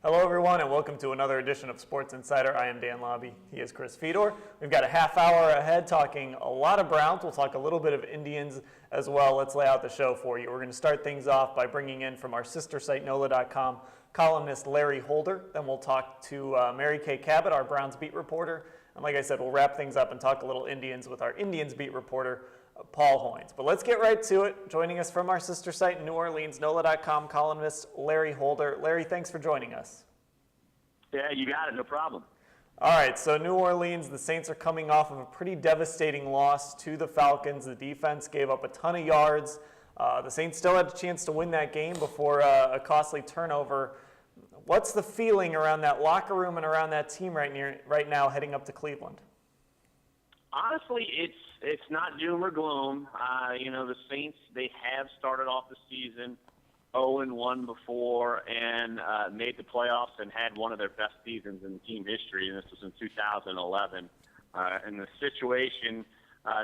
Hello, everyone, and welcome to another edition of Sports Insider. I am Dan Labbe. He is Chris Fedor. We've got a half hour ahead talking a lot of Browns. We'll talk a little bit of Indians as well. Let's lay out the show for you. We're going to start things off by bringing in from our sister site, NOLA.com, columnist Larry Holder. Then we'll talk to Mary Kay Cabot, our Browns beat reporter. And like I said, we'll wrap things up and talk a little Indians with our Indians beat reporter, Paul Hoynes. But let's get right to it. Joining us from our sister site in New Orleans, NOLA.com columnist Larry Holder. Larry, thanks for joining us. Yeah, you got it. No problem. All right, so New Orleans, the Saints are coming off of a pretty devastating loss to the Falcons. The defense gave up a ton of yards. The Saints still had a chance to win that game before a costly turnover. What's the feeling around that locker room and around that team right now heading up to Cleveland? Honestly, it's not doom or gloom. The Saints, they have started off the season 0-1 before and made the playoffs and had one of their best seasons in team history, and this was in 2011. And the situation,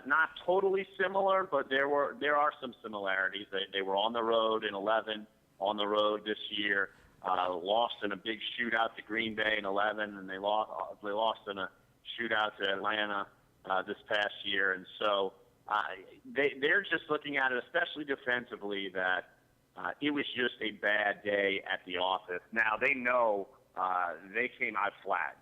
not totally similar, but there are some similarities. They were on the road in 11, on the road this year, lost in a big shootout to Green Bay in 11, and they lost in a shootout to Atlanta this past year. And so they're just looking at it, especially defensively, that it was just a bad day at the office. Now, they know they came out flat.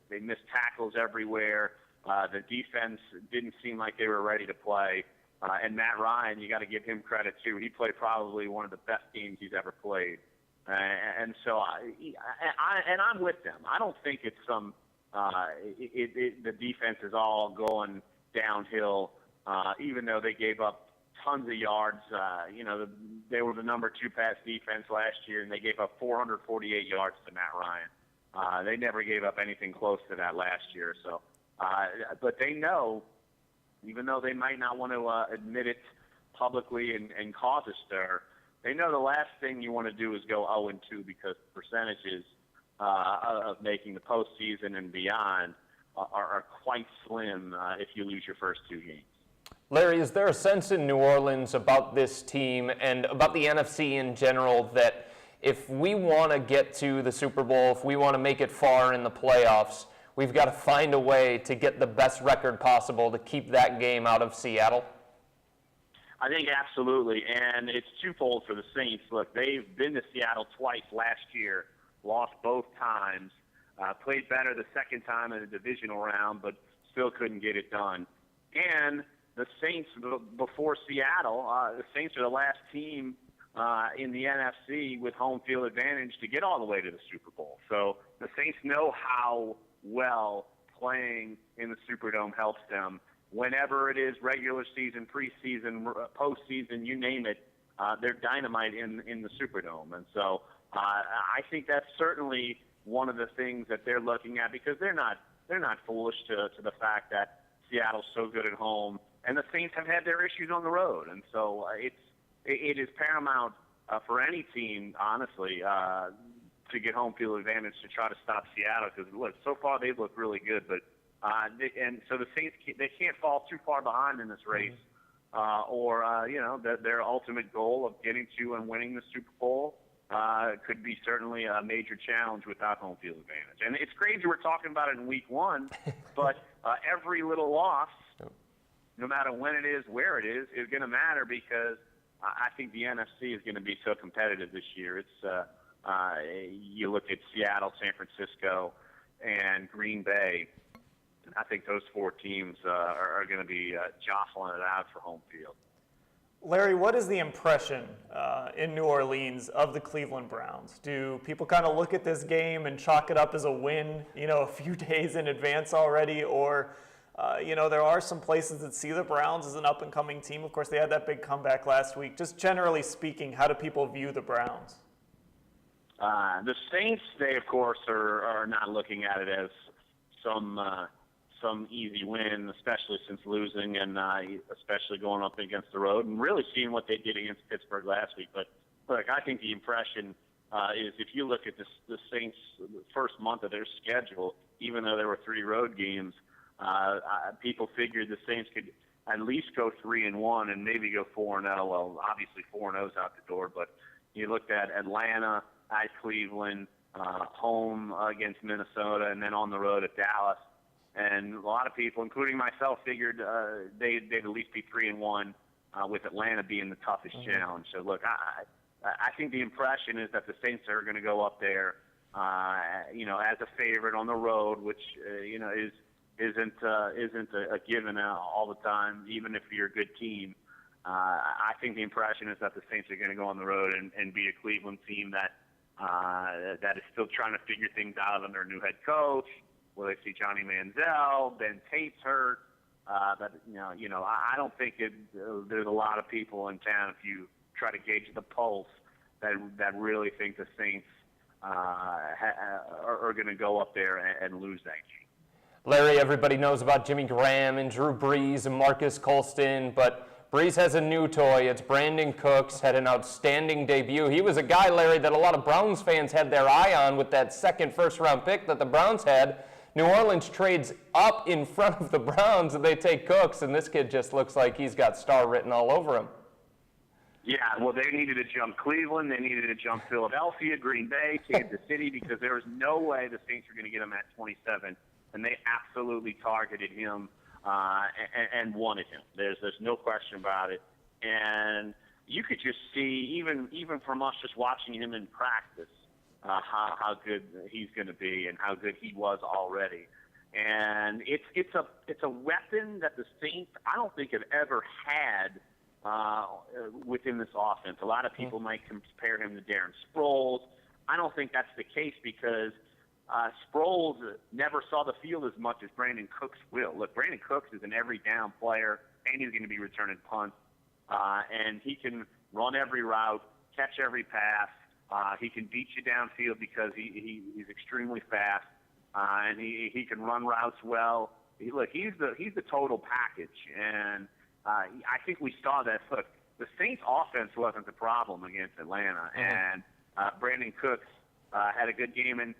They missed tackles everywhere. The defense didn't seem like they were ready to play. And Matt Ryan, you got to give him credit, too. He played probably one of the best games he's ever played. And so I'm with them. I don't think it's the defense is all going downhill, even though they gave up tons of yards. They were the number 2 pass defense last year, and they gave up 448 yards to Matt Ryan. They never gave up anything close to that last year. So, but they know, even though they might not want to admit it publicly and cause a stir, they know the last thing you want to do is go 0-2 because the percentages of making the postseason and beyond are quite slim if you lose your first 2 games. Larry, is there a sense in New Orleans about this team and about the NFC in general that if we want to get to the Super Bowl, if we want to make it far in the playoffs, we've got to find a way to get the best record possible to keep that game out of Seattle? I think absolutely, and it's twofold for the Saints. Look, they've been to Seattle twice last year, lost both times, played better the second time in the divisional round, but still couldn't get it done. And the Saints, before Seattle, the Saints are the last team in the NFC with home field advantage to get all the way to the Super Bowl. So the Saints know how well playing in the Superdome helps them. Whenever it is regular season, preseason, postseason, you name it, they're dynamite in the Superdome. And so I think that's certainly one of the things that they're looking at, because they're not foolish to the fact that Seattle's so good at home. And the Saints have had their issues on the road, and so it is paramount for any team, honestly, to get home field advantage to try to stop Seattle. Because look, so far they've looked really good, but and so the Saints they can't fall too far behind in this race, their ultimate goal of getting to and winning the Super Bowl could be certainly a major challenge without home field advantage. And it's crazy we're talking about it in Week 1, but every little loss, no matter when it is, where it is going to matter, because I think the NFC is going to be so competitive this year. It's you look at Seattle, San Francisco, and Green Bay, and I think those 4 teams are going to be jostling it out for home field. Larry, what is the impression in New Orleans of the Cleveland Browns? Do people kind of look at this game and chalk it up as a win, a few days in advance already, or there are some places that see the Browns as an up-and-coming team? Of course, they had that big comeback last week. Just generally speaking, how do people view the Browns? The Saints, they, of course, are not looking at it as some easy win, especially since losing and especially going up against the road and really seeing what they did against Pittsburgh last week. But, look, I think the impression is if you look at the Saints' first month of their schedule, even though there were 3 road games, people figured the Saints could at least go 3-1 and maybe go 4-0. Well, obviously 4-0 is out the door, but you looked at Atlanta, at Cleveland, home against Minnesota, and then on the road at Dallas. And a lot of people, including myself, figured they'd at least be 3-1 with Atlanta being the toughest challenge. So, look, I think the impression is that the Saints are going to go up there, as a favorite on the road, which isn't a given all the time, even if you're a good team. I think the impression is that the Saints are going to go on the road and beat a Cleveland team that is still trying to figure things out under a new head coach. Will they see Johnny Manziel? Ben Tate's hurt. But I don't think there's a lot of people in town, if you try to gauge the pulse, that really think the Saints are going to go up there and lose that game. Larry, everybody knows about Jimmy Graham and Drew Brees and Marcus Colston, but Brees has a new toy. It's Brandon Cooks, had an outstanding debut. He was a guy, Larry, that a lot of Browns fans had their eye on with that second first-round pick that the Browns had. New Orleans trades up in front of the Browns, and they take Cooks, and this kid just looks like he's got star written all over him. Yeah, well, they needed to jump Cleveland. They needed to jump Philadelphia, Green Bay, Kansas City, because there was no way the Saints were going to get him at 27, and they absolutely targeted him and wanted him. There's no question about it. And you could just see, even from us just watching him in practice, how good he's going to be and how good he was already. And it's a weapon that the Saints, I don't think, have ever had within this offense. A lot of people might compare him to Darren Sproles. I don't think that's the case because Sproles never saw the field as much as Brandon Cooks will. Look, Brandon Cooks is an every down player, and he's going to be returning punts. And he can run every route, catch every pass. He can beat you downfield because he's extremely fast, and he can run routes well. He's the total package, and I think we saw that. Look, the Saints' offense wasn't the problem against Atlanta, and Brandon Cooks had a good game. And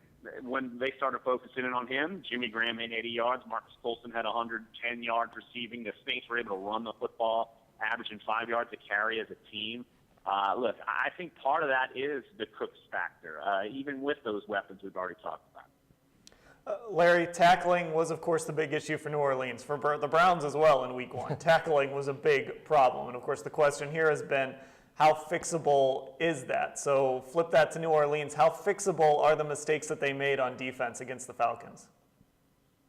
when they started focusing in on him, Jimmy Graham had 80 yards, Marcus Colston had 110 yards receiving. The Saints were able to run the football, averaging 5 yards a carry as a team. Look, I think part of that is the Cooks factor, even with those weapons we've already talked about. Larry, tackling was, of course, the big issue for New Orleans, for the Browns as well in Week 1. Tackling was a big problem. And, of course, the question here has been, how fixable is that? So flip that to New Orleans. How fixable are the mistakes that they made on defense against the Falcons?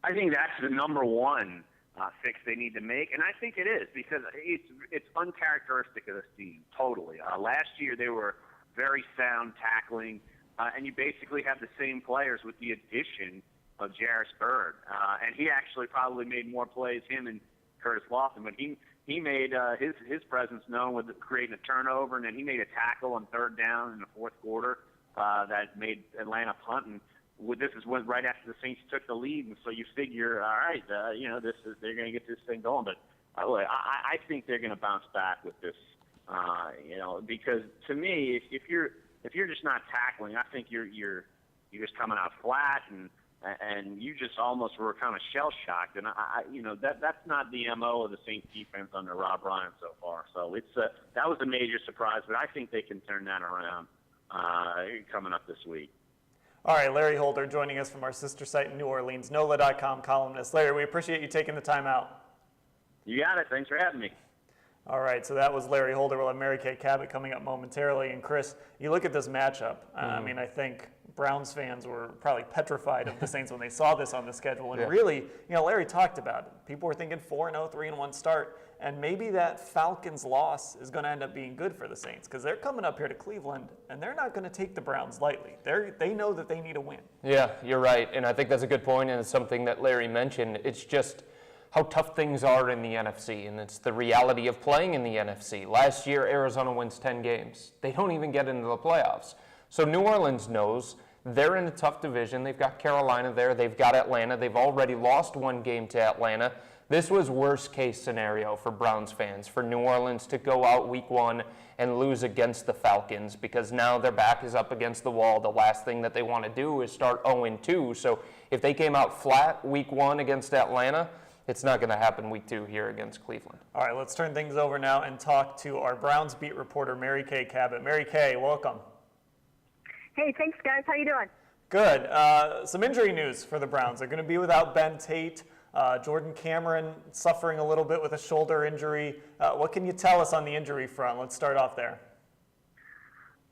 I think that's the number one fix they need to make, and I think it is because it's uncharacteristic of this team, totally. Last year they were very sound tackling, and you basically have the same players with the addition of Jarris Byrd, and he actually probably made more plays, him and Curtis Lawson, but he made his presence known with creating a turnover, and then he made a tackle on third down in the fourth quarter that made Atlanta punt. And this is right after the Saints took the lead, and so you figure, all right, they're going to get this thing going. But I think they're going to bounce back with this, because to me, if you're just not tackling, I think you're just coming out flat and you just almost were kind of shell shocked, and that's not the MO of the Saints defense under Rob Ryan so far. So that was a major surprise, but I think they can turn that around coming up this week. All right, Larry Holder joining us from our sister site in New Orleans, NOLA.com columnist. Larry, we appreciate you taking the time out. You got it. Thanks for having me. All right, so that was Larry Holder. We'll have Kay Cabot coming up momentarily. And Chris, you look at this matchup. I mean, I think Browns fans were probably petrified of the Saints when they saw this on the schedule. And really, Larry talked about it. People were thinking 4-0, 3-1 start. And maybe that Falcons loss is going to end up being good for the Saints because they're coming up here to Cleveland, and they're not going to take the Browns lightly. They know that they need a win. Yeah, you're right. And I think that's a good point, and it's something that Larry mentioned. It's just how tough things are in the NFC, and it's the reality of playing in the NFC. Last year, Arizona wins 10 games. They don't even get into the playoffs. So New Orleans knows they're in a tough division. They've got Carolina there. They've got Atlanta. They've already lost one game to Atlanta. This was worst case scenario for Browns fans, for New Orleans to go out Week 1 and lose against the Falcons because now their back is up against the wall. The last thing that they want to do is start 0-2. So if they came out flat Week 1 against Atlanta, it's not going to happen Week 2 here against Cleveland. All right, let's turn things over now and talk to our Browns beat reporter, Kay Cabot. Kay, welcome. Hey, thanks, guys. How you doing? Good. Some injury news for the Browns. They're going to be without Ben Tate. Jordan Cameron suffering a little bit with a shoulder injury. What can you tell us on the injury front? Let's start off there.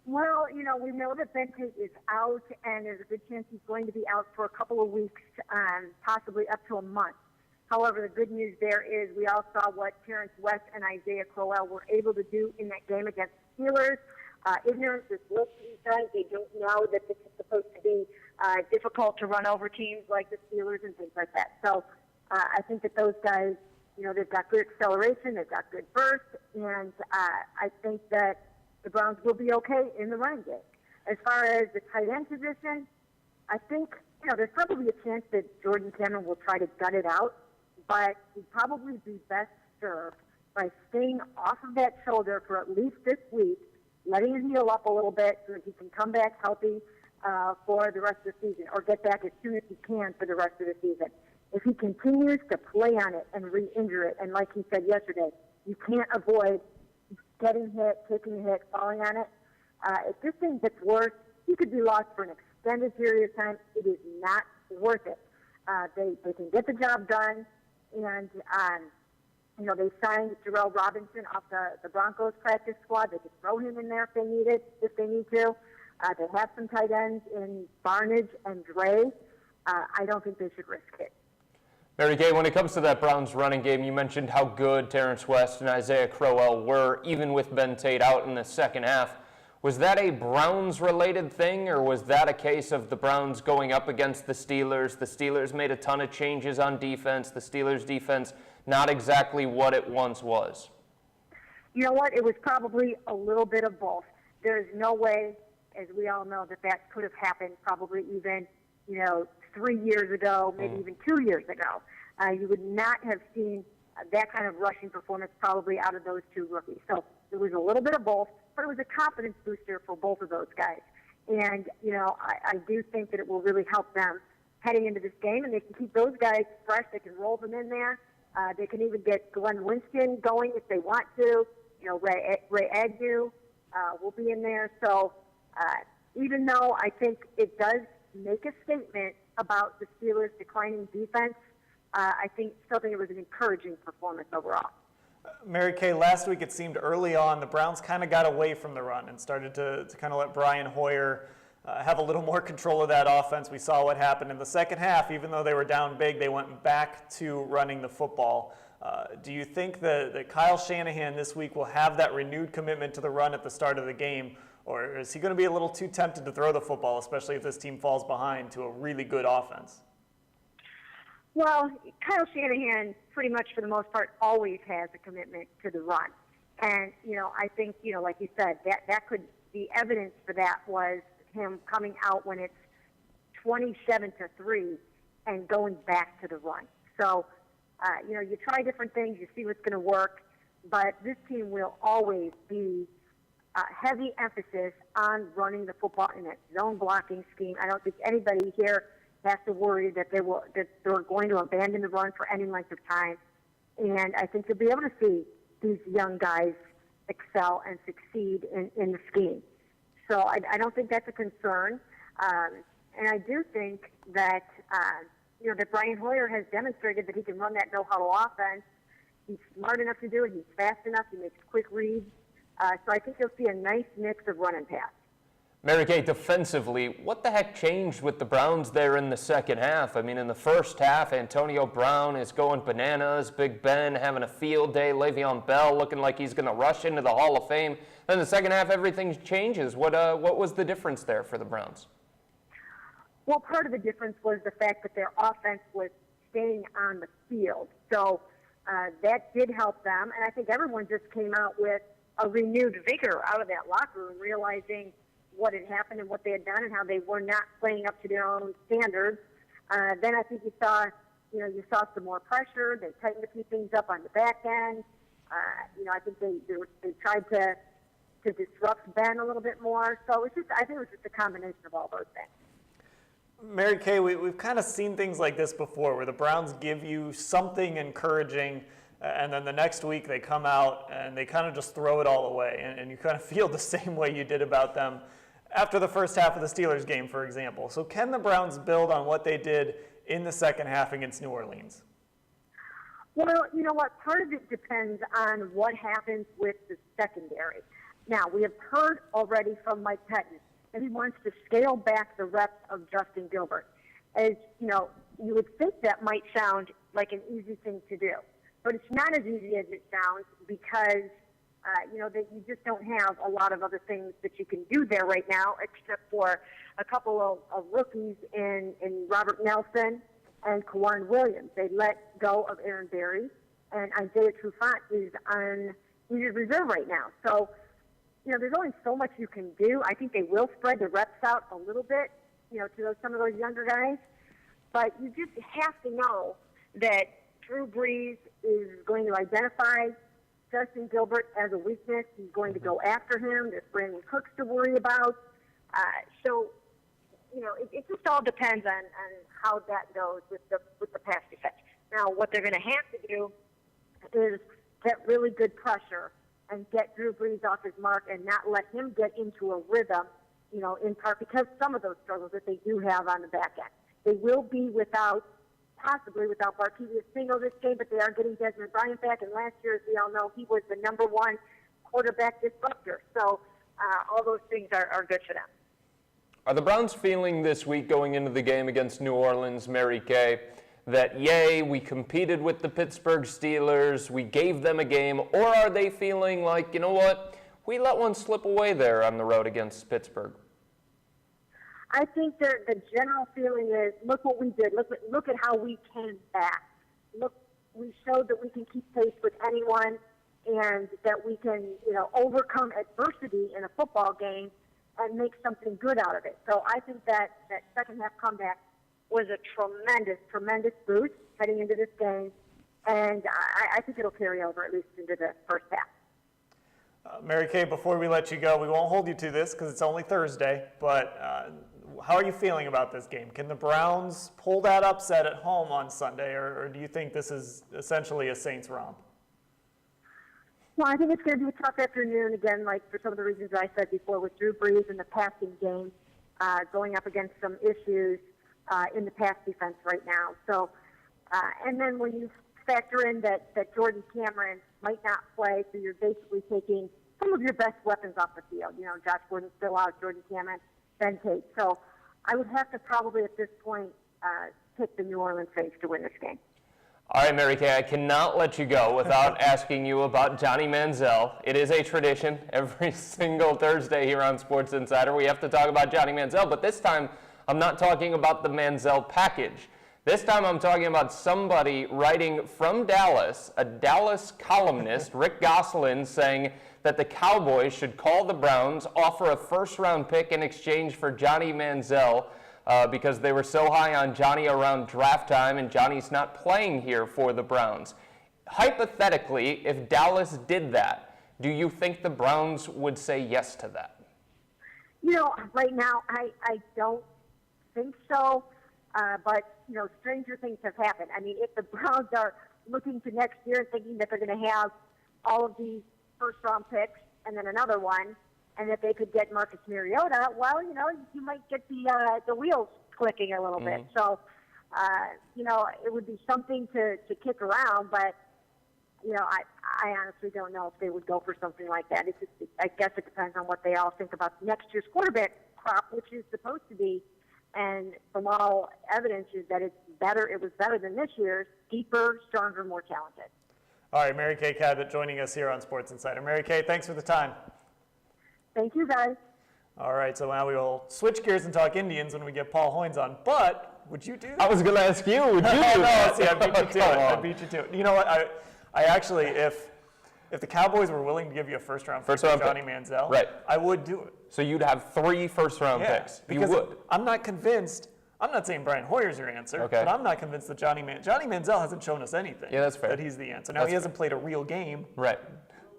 Well, we know that Ben Tate is out, and there's a good chance he's going to be out for a couple of weeks, possibly up to a month. However, the good news there is we all saw what Terrence West and Isaiah Crowell were able to do in that game against the Steelers. Ignorance is bliss sometimes. They don't know that this is supposed to be difficult to run over teams like the Steelers and things like that. So I think that those guys, they've got good acceleration, they've got good burst, and I think that the Browns will be okay in the running game. As far as the tight end position, I think, there's probably a chance that Jordan Cameron will try to gut it out, but he'd probably be best served by staying off of that shoulder for at least this week, letting him heal up a little bit so that he can come back healthy for the rest of the season, or get back as soon as he can for the rest of the season. If he continues to play on it and re-injure it, and like he said yesterday, you can't avoid getting hit, taking a hit, falling on it. If this thing gets worse, he could be lost for an extended period of time. It is not worth it. They can get the job done, and they signed Jarrell Robinson off the Broncos practice squad. They could throw him in there if they need to. They have some tight ends in Barnage and Dre. I don't think they should risk it. Mary Kay, when it comes to that Browns running game, you mentioned how good Terrence West and Isaiah Crowell were, even with Ben Tate out in the second half. Was that a Browns-related thing, or was that a case of the Browns going up against the Steelers? The Steelers made a ton of changes on defense. The Steelers' defense not exactly what it once was. You know what? It was probably a little bit of both. There's no way, as we all know, that could have happened probably even, 3 years ago, maybe even 2 years ago. You would not have seen that kind of rushing performance probably out of those two rookies. So it was a little bit of both, but it was a confidence booster for both of those guys. And, I do think that it will really help them heading into this game, and they can keep those guys fresh. They can roll them in there. They can even get Glenn Winston going if they want to. Ray Agnew will be in there. So even though I think it does make a statement about the Steelers' declining defense, I still think it was an encouraging performance overall. Mary Kay, last week it seemed early on the Browns kind of got away from the run and started to kind of let Brian Hoyer have a little more control of that offense. We saw what happened in the second half. Even though they were down big, they went back to running the football. Do you think that Kyle Shanahan this week will have that renewed commitment to the run at the start of the game, or is he going to be a little too tempted to throw the football, especially if this team falls behind to a really good offense? Well, Kyle Shanahan pretty much for the most part always has a commitment to the run. And, I think, like you said, that could be evidence for that was him coming out when it's 27-3 and going back to the run. So, you try different things, you see what's going to work, but this team will always be heavy emphasis on running the football in that zone blocking scheme. I don't think anybody here has to worry that they're going to abandon the run for any length of time. And I think you'll be able to see these young guys excel and succeed in the scheme. So I don't think that's a concern. And I do think that, that Brian Hoyer has demonstrated that he can run that no-huddle offense. He's smart enough to do it. He's fast enough. He makes quick reads. So I think you'll see a nice mix of run and pass. Mary Kay, defensively, what the heck changed with the Browns there in the second half? I mean, in the first half, Antonio Brown is going bananas, Big Ben having a field day, Le'Veon Bell looking like he's going to rush into the Hall of Fame. Then the second half, everything changes. What was the difference there for the Browns? Well, part of the difference was the fact that their offense was staying on the field. So that did help them, and I think everyone just came out with a renewed vigor out of that locker room, realizing what had happened and what they had done and how they were not playing up to their own standards. Then I think you saw some more pressure. They tightened a few things up on the back end. I think they tried to disrupt Ben a little bit more. So I think it was just a combination of all those things. Mary Kay, we've kind of seen things like this before where the Browns give you something encouraging and then the next week they come out and they kind of just throw it all away and you kind of feel the same way you did about them after the first half of the Steelers game, for example. So can the Browns build on what they did in the second half against New Orleans? Well, you know what? Part of it depends on what happens with the secondary. Now, we have heard already from Mike Pettin that he wants to scale back the reps of Justin Gilbert. As you know, you would think that might sound like an easy thing to do, but it's not as easy as it sounds because that you just don't have a lot of other things that you can do there right now, except for a couple of rookies in Robert Nelson and Kawan Williams. They let go of Aaron Berry, and Isaiah Trufant is on injured reserve right now. So, there's only so much you can do. I think they will spread the reps out a little bit, to some of those younger guys. But you just have to know that drew-brees is going to identify Justin Gilbert as a weakness. He's going to go after him. There's Brandon Cooks to worry about. It just all depends on how that goes with the pass defense. Now, what they're going to have to do is get really good pressure and get Drew-Brees off his mark and not let him get into a rhythm, in part because some of those struggles that they do have on the back end. They will be possibly without Barkevius Single this game, but they are getting Desmond Bryant back, and last year, as we all know, he was the number one quarterback disruptor. So all those things are good for them. Are the Browns feeling this week going into the game against New Orleans, Mary Kay, that, yay, we competed with the Pittsburgh Steelers, we gave them a game, or are they feeling like, you know what, we let one slip away there on the road against Pittsburgh? I think the general feeling is, look what we did. Look at how we came back. Look, we showed that we can keep pace with anyone and that we can, overcome adversity in a football game and make something good out of it. So I think that second half comeback was a tremendous, tremendous boost heading into this game, and I think it'll carry over at least into the first half. Mary Kay, before we let you go, we won't hold you to this because it's only Thursday, but how are you feeling about this game? Can the Browns pull that upset at home on Sunday, or do you think this is essentially a Saints romp? Well, I think it's going to be a tough afternoon, again, like for some of the reasons I said before, with Drew-Brees and the passing game going up against some issues in the pass defense right now. So, and then when you factor in that Jordan Cameron might not play, so you're basically taking some of your best weapons off the field. Josh Gordon's still out, Jordan Cameron, Ben Tate. So I would have to probably at this point pick the New Orleans Saints to win this game. All right, Mary Kay, I cannot let you go without asking you about Johnny Manziel. It is a tradition every single Thursday here on Sports Insider. We have to talk about Johnny Manziel, but this time I'm not talking about the Manziel package. This time I'm talking about somebody writing from Dallas, a Dallas columnist, Rick Gosselin, saying that the Cowboys should call the Browns, offer a first-round pick in exchange for Johnny Manziel, because they were so high on Johnny around draft time, and Johnny's not playing here for the Browns. Hypothetically, if Dallas did that, do you think the Browns would say yes to that? Right now, I don't think so, but, stranger things have happened. I mean, if the Browns are looking to next year thinking that they're going to have all of these first-round picks and then another one, and that they could get Marcus Mariota, well, you might get the wheels clicking a little bit. So, it would be something to kick around, but, I honestly don't know if they would go for something like that. I guess it depends on what they all think about next year's quarterback crop, which is supposed to be, and from all evidence is that it was better than this year's, deeper, stronger, more talented. All right, Mary Kay Cabot joining us here on Sports Insider. Mary Kay, thanks for the time. Thank you, guys. All right, so now we will switch gears and talk Indians when we get Paul Hoynes on. But would you do that? I was going to ask you, would you do that? See, I beat you to it. I beat you to it. You know what? I actually, if the Cowboys were willing to give you a first-round pick for Johnny Manziel, right, I would do it. So you'd have 3 first-round picks. Because you would. I'm not convinced. I'm not saying Brian Hoyer's your answer, but I'm not convinced that Johnny Manziel hasn't shown us anything. Yeah, that's fair. That he's the answer. Now, he hasn't played a real game. Right.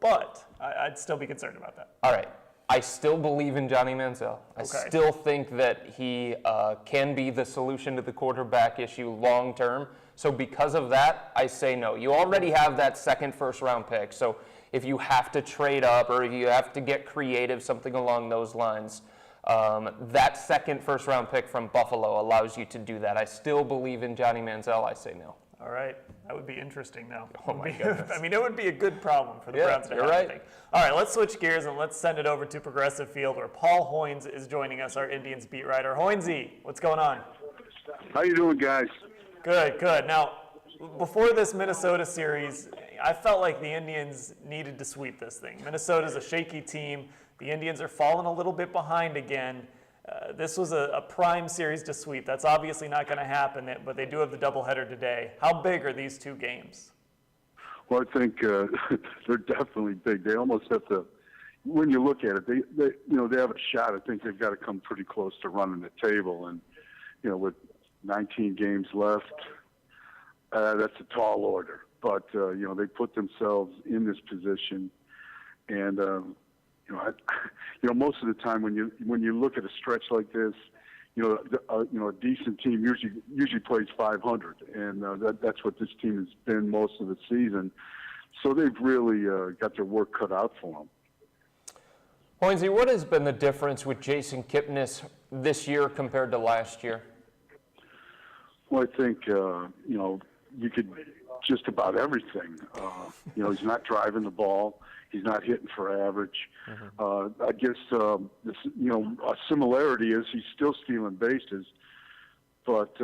But I'd still be concerned about that. All right. I still believe in Johnny Manziel. I still think that he can be the solution to the quarterback issue long term. So because of that, I say no. You already have that second first-round pick. So if you have to trade up or if you have to get creative, something along those lines, That second first-round pick from Buffalo allows you to do that. I still believe in Johnny Manziel. I say no. All right, that would be interesting now. Oh my goodness. I mean, it would be a good problem for the Browns to have, you're right. I think. All right, let's switch gears and let's send it over to Progressive Field, where Paul Hoynes is joining us, our Indians beat writer. Hoynesy, what's going on? How you doing, guys? Good, good. Now, before this Minnesota series, I felt like the Indians needed to sweep this thing. Minnesota's a shaky team. The Indians are falling a little bit behind again. This was a prime series to sweep. That's obviously not going to happen, but they do have the doubleheader today. How big are these two games? Well, I think they're definitely big. They almost have to. When you look at it, they have a shot. I think they've got to come pretty close to running the table, and with 19 games left, that's a tall order. But they put themselves in this position, and most of the time when you look at a stretch like this, a decent team usually plays 500, and that's what this team has been most of the season. So they've really got their work cut out for them. Hoynesy, what has been the difference with Jason Kipnis this year compared to last year? Well, I think you could just about everything. He's not driving the ball. He's not hitting for average. I guess a similarity is he's still stealing bases, but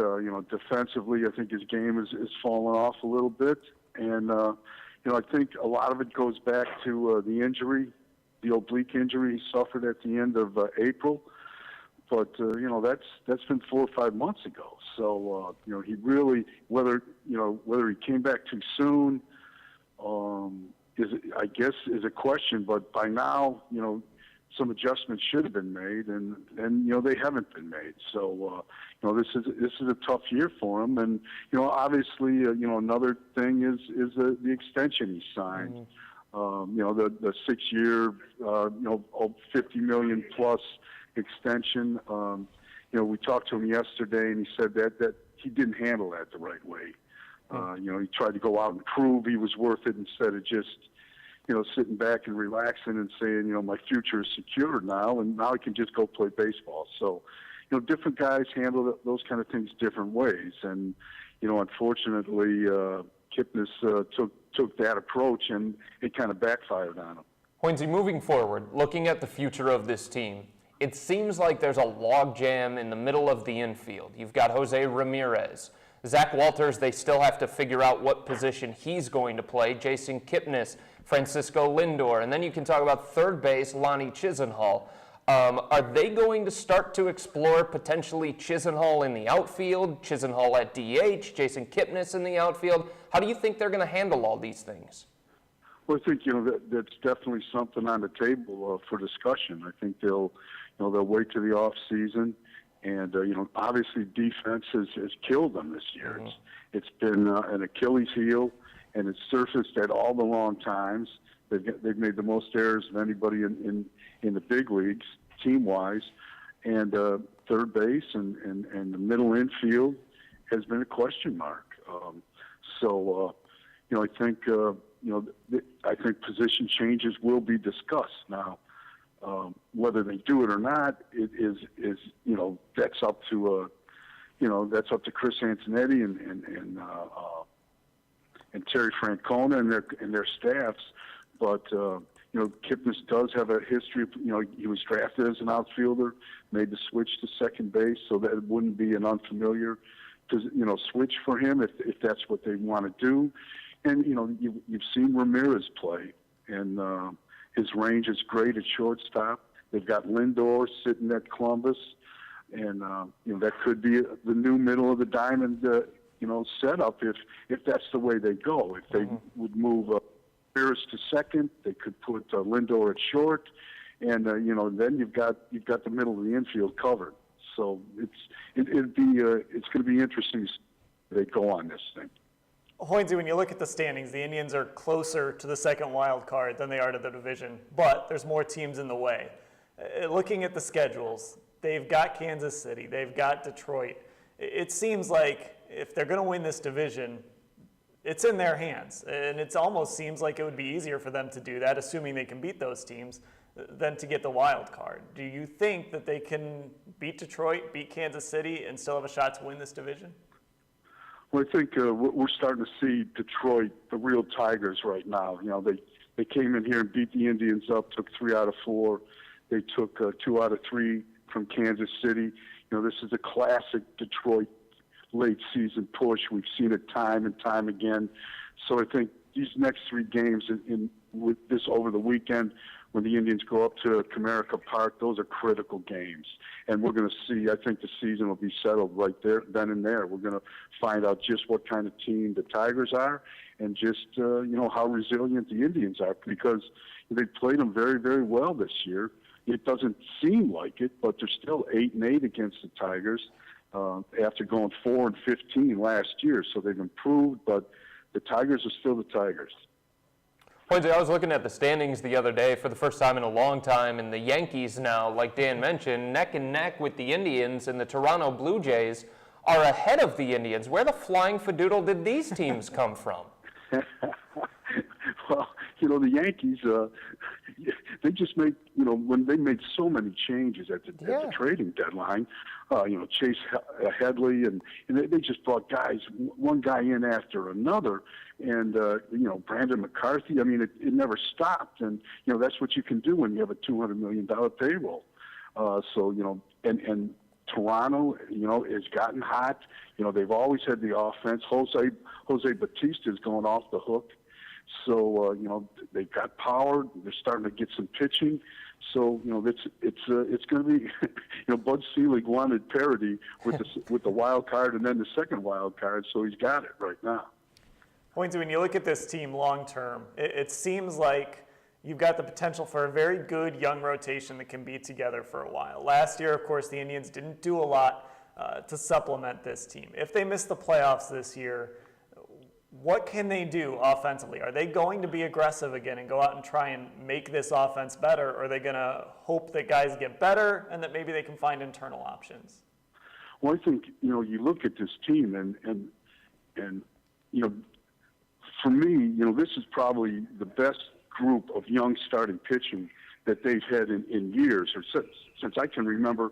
defensively, I think his game is fallen off a little bit, and I think a lot of it goes back to the injury, the oblique injury he suffered at the end of April. But that's been 4 or 5 months ago. So he really whether he came back too soon is a question. But by now some adjustments should have been made, and they haven't been made. So this is a tough year for him. And obviously another thing is the extension he signed. The 6-year $50 million plus extension. We talked to him yesterday, and he said that he didn't handle that the right way. He tried to go out and prove he was worth it instead of just, sitting back and relaxing and saying, my future is secure now, and now I can just go play baseball. So, different guys handle those kind of things different ways. And, unfortunately, Kipnis took that approach, and it kind of backfired on him. Hoynesy, moving forward, looking at the future of this team, it seems like there's a logjam in the middle of the infield. You've got Jose Ramirez. Zach Walters, they still have to figure out what position he's going to play. Jason Kipnis, Francisco Lindor. And then you can talk about third base, Lonnie Chisenhall. Are they going to start to explore potentially Chisenhall in the outfield, Chisenhall at DH, Jason Kipnis in the outfield? How do you think they're going to handle all these things? Well, I think that's definitely something on the table for discussion. I think they'll wait to the off season, and obviously defense has killed them this year. Mm-hmm. It's been an Achilles heel, and it's surfaced at all the wrong times. They've made the most errors of anybody in the big leagues, team-wise, and third base and the middle infield has been a question mark. I think position changes will be discussed now. Whether they do it or not, that's up to Chris Antonetti and Terry Francona and their staffs. But Kipnis does have a history of, he was drafted as an outfielder, made the switch to second base, so that it wouldn't be an unfamiliar, switch for him if that's what they want to do. And you've seen Ramirez play, and his range is great at shortstop. They've got Lindor sitting at Columbus, and that could be the new middle of the diamond, setup if that's the way they go. If they would move Ramirez to second, they could put Lindor at short, and then you've got the middle of the infield covered. So it's going to be interesting to see how they go on this thing. Hoynesy, when you look at the standings, the Indians are closer to the second wild card than they are to the division, but there's more teams in the way. Looking at the schedules, they've got Kansas City, they've got Detroit. It seems like if they're going to win this division, it's in their hands, and it almost seems like it would be easier for them to do that, assuming they can beat those teams, than to get the wild card. Do you think that they can beat Detroit, beat Kansas City, and still have a shot to win this division? Well, I think we're starting to see Detroit, the real Tigers right now. You know, they came in here and beat the Indians up, took 3 out of 4. They took 2 out of 3 from Kansas City. You know, this is a classic Detroit late season push. We've seen it time and time again. So I think these next 3 games with this over the weekend, when the Indians go up to Comerica Park, those are critical games. And we're going to see, I think the season will be settled right there, then and there. We're going to find out just what kind of team the Tigers are and just, you know, how resilient the Indians are, because they played them very, very well this year. It doesn't seem like it, but they're still 8-8 against the Tigers after going 4-15 last year. So they've improved, but the Tigers are still the Tigers. Hoynes, I was looking at the standings the other day for the first time in a long time, and the Yankees now, like Dan mentioned, neck and neck with the Indians, and the Toronto Blue Jays are ahead of the Indians. Where the flying fadoodle did these teams come from? Well, you know, the Yankees, they just made, you know, when they made so many changes at the trading deadline, you know, Chase Headley, and they just brought guys, one guy in after another, and, you know, Brandon McCarthy, I mean, it never stopped, and, you know, that's what you can do when you have a $200 million payroll. So, you know, and Toronto, you know, has gotten hot. You know, they've always had the offense. Jose Batista's going off the hook. So, you know, they've got power. They're starting to get some pitching. So, you know, it's going to be, you know, Bud Selig wanted parity with the wild card and then the second wild card, so he's got it right now. Hoynes, when you look at this team long term, it seems like you've got the potential for a very good young rotation that can be together for a while. Last year, of course, the Indians didn't do a lot to supplement this team. If they miss the playoffs this year, what can they do offensively? Are they going to be aggressive again and go out and try and make this offense better, or are they going to hope that guys get better and that maybe they can find internal options? Well, I think, you know, you look at this team and you know, for me, you know, this is probably the best group of young starting pitching that they've had in years, or since I can remember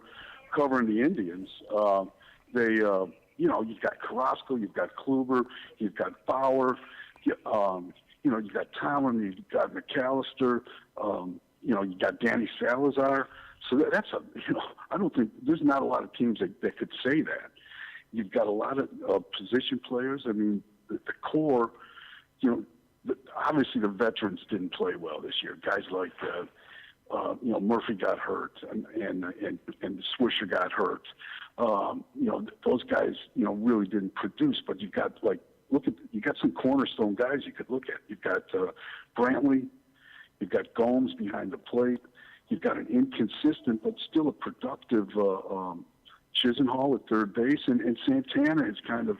covering the Indians. You know, you've got Carrasco, you've got Kluber, you've got Bauer, you know, you've got Tomlin, you've got McAllister, you know, you've got Danny Salazar. So that's you know, I don't think there's not a lot of teams that could say that. You've got a lot of position players. I mean, the core, you know, obviously the veterans didn't play well this year. Guys like, you know, Murphy got hurt and Swisher got hurt. You know, those guys, you know, really didn't produce, but you've got, like, you got some cornerstone guys you could look at. You've got Brantley, you've got Gomes behind the plate, you've got an inconsistent but still a productive Chisenhall at third base, and Santana has kind of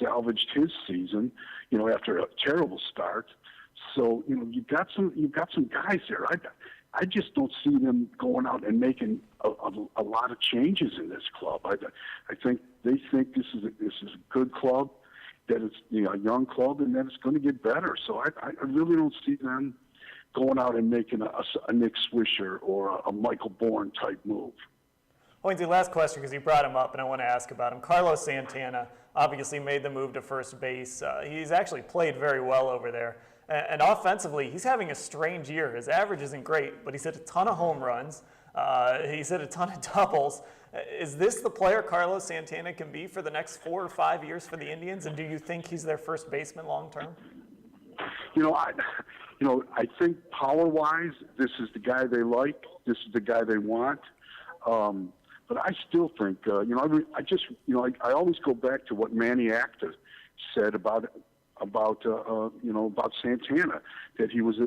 salvaged his season, you know, after a terrible start. So, you know, you've got some guys there. I just don't see them going out and making a lot of changes in this club. I think they think this is a good club, that it's, you know, a young club, and that it's going to get better. So I really don't see them going out and making a Nick Swisher or a Michael Bourne type move. Hoynes, last question, because you brought him up and I want to ask about him. Carlos Santana obviously made the move to first base. He's actually played very well over there. And offensively, he's having a strange year. His average isn't great, but he's hit a ton of home runs. He's hit a ton of doubles. Is this the player Carlos Santana can be for the next 4 or 5 years for the Indians? And do you think he's their first baseman long term? You know, I think power-wise, this is the guy they like. This is the guy they want. But I still think, you know, I always go back to what Manny Acta said about Santana, that he was a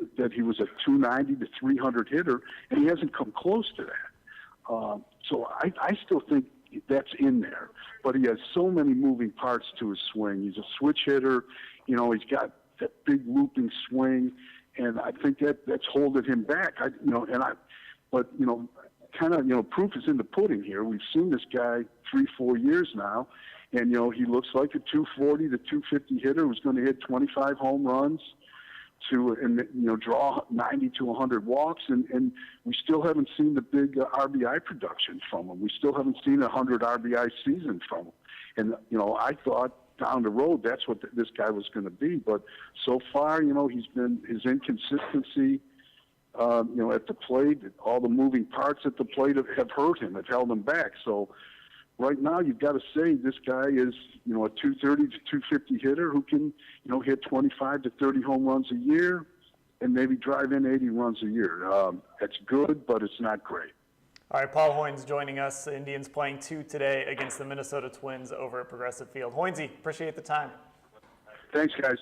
290 to 300 hitter, and he hasn't come close to that. So I still think that's in there, but he has so many moving parts to his swing. He's a switch hitter, you know. He's got that big looping swing, and I think that's holding him back. But you know, kind of, you know, proof is in the pudding here. We've seen this guy 3-4 years now. And, you know, he looks like a 240 to 250 hitter who's going to hit 25 home runs draw 90 to 100 walks, and we still haven't seen the big RBI production from him. We still haven't seen 100 RBI season from him. And I thought down the road that's what this guy was going to be. But so far, his inconsistency, at the plate, all the moving parts at the plate have hurt him, have held him back. So right now, you've got to say this guy is, a 230 to 250 hitter who can, hit 25 to 30 home runs a year and maybe drive in 80 runs a year. It's good, but it's not great. All right, Paul Hoynes joining us. The Indians playing 2 today against the Minnesota Twins over at Progressive Field. Hoynesy, appreciate the time. Thanks, guys.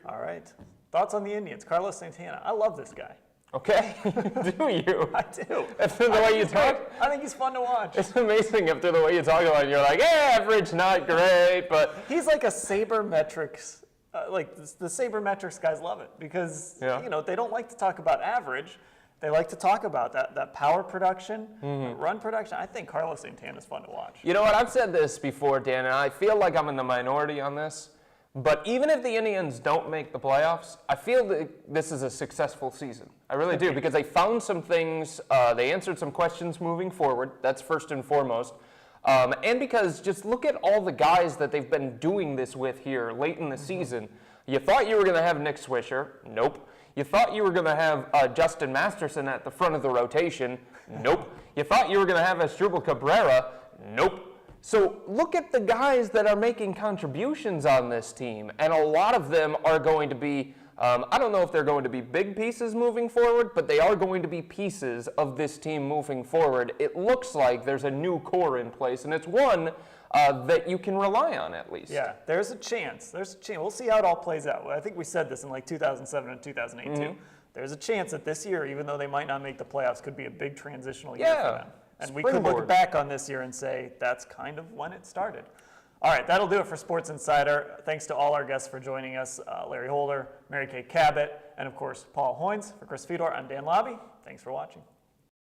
All right. Thoughts on the Indians? Carlos Santana. I love this guy. Okay, do you? I do. After the way you talk, I think he's fun to watch. it's amazing after the way you talk about it. You're like, average, not great, but He's like a sabermetrics, the sabermetrics guys love it because, they don't like to talk about average. They like to talk about that power production, run production. I think Carlos Santana is fun to watch. You know what? I've said this before, Dan, and I feel like I'm in the minority on this. But even if the Indians don't make the playoffs, I feel that this is a successful season. I really do, because they found some things, they answered some questions moving forward. That's first and foremost. And because just look at all the guys that they've been doing this with here late in the season. You thought you were going to have Nick Swisher. Nope. You thought you were going to have Justin Masterson at the front of the rotation. Nope. You thought you were going to have Asdrubal Cabrera. Nope. So look at the guys that are making contributions on this team, and a lot of them are going to be, I don't know if they're going to be big pieces moving forward, but they are going to be pieces of this team moving forward. It looks like there's a new core in place, and it's one that you can rely on at least. Yeah, there's a chance. We'll see how it all plays out. I think we said this in 2007 and 2008 too. There's a chance that this year, even though they might not make the playoffs, could be a big transitional year for them. And we could look back on this year and say that's kind of when it started. All right, that'll do it for Sports Insider. Thanks to all our guests for joining us, Larry Holder, Kay Cabot, and of course, Paul Hoynes. For Chris Fedor, I'm Dan Labbe. Thanks for watching.